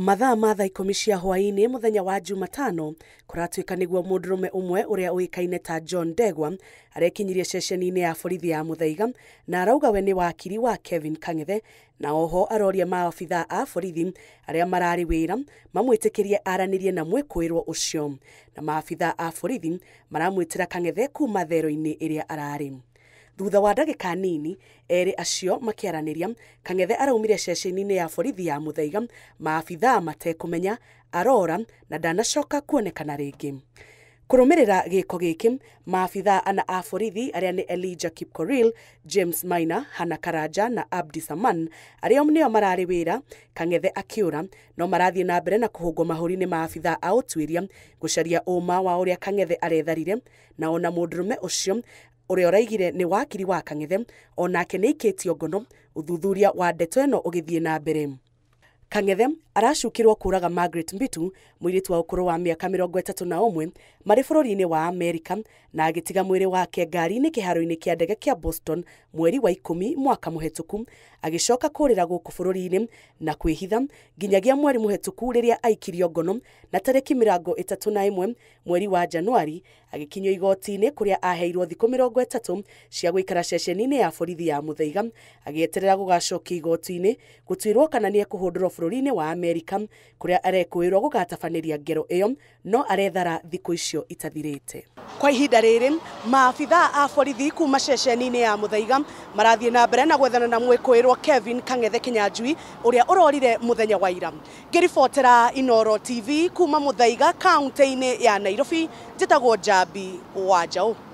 Mathaa ma thaa 10 cia hwaini muthenya wa Jumatano kuratuika niguo mundurume umwe uria uikaine ta John Ndegwa arekinyirie ceceni-ini ya borithi ya Muthaiga na arauga we ni wakiri wa Kevin Kang'ethe na oho aroria maabithaa a borithi aria marari wira mamwitikirie aranirie na mwikuirwo ucio na maabithaa a borithi maramwitira Kang'ethe kuma thero-ini iria arari. Thutha wa ndagika nini eri acio makiaraniria, Kang'ethe araumire ceceni-ini ya borithi ya Muthaiga maabithaa matekumenya arora na ndanacoka kuonekana ringi. Kurumirira giko giki, maabithaa ana a borithi aria ni Elijah Kipkorir, James Maina, Hannah Karanja na Abdi Saman aria nio marari wira Kang'ethe akiura no marathie na mbere na kuhungwo mahuri ni maabithaa a utuiria gucaria uma wa uria Kang'ethe aretharire na ona mundurume ucio uria uraigire ni wakiri wa Kang'ethe onake ni ikitio ngono uthuthuria wa ndeto eno ugithie na mbere. Kang'ethe aracukirwo kuraga Margaret Mbitu muiritu wa ukuru wa miaka 31 mari bururi-ini wa Amerika na agitiga mwiri wake ngari-ini kiharo-ini kia ndege kia Boston mweri wa 10 mwaka muhetuku agicoka kurira guku bururi-ini na kwihitha nginyagia mweri muhetuku riria aikirio ngono na tariki 31 mweri wa Januari agikinyio igoti-ini kuria aheirwo thiku 30 cia guikara ceceni-ini ya borithi ya Muthaiga agieterera gugacokio igoti-ini gutuirwo kana ni ekuhundurwo bururi-ini wa Amerika kuria arekwirwo gugatabaniria ngero iyo no arethara thiku icio itathirite. Kwa ihinda riri maabithaa a borithi kuma ceceni-ini ya Muthaiga marathie na mbere na gwethana na mwikuirwo Kevin Kang'ethe Kinyanjui uria urorire muthenya wa ira. Ngiribotera Inoro TV kuma Muthaiga kaunti-ini ya Nairobi, njitagwo Njambi Wanjaũ.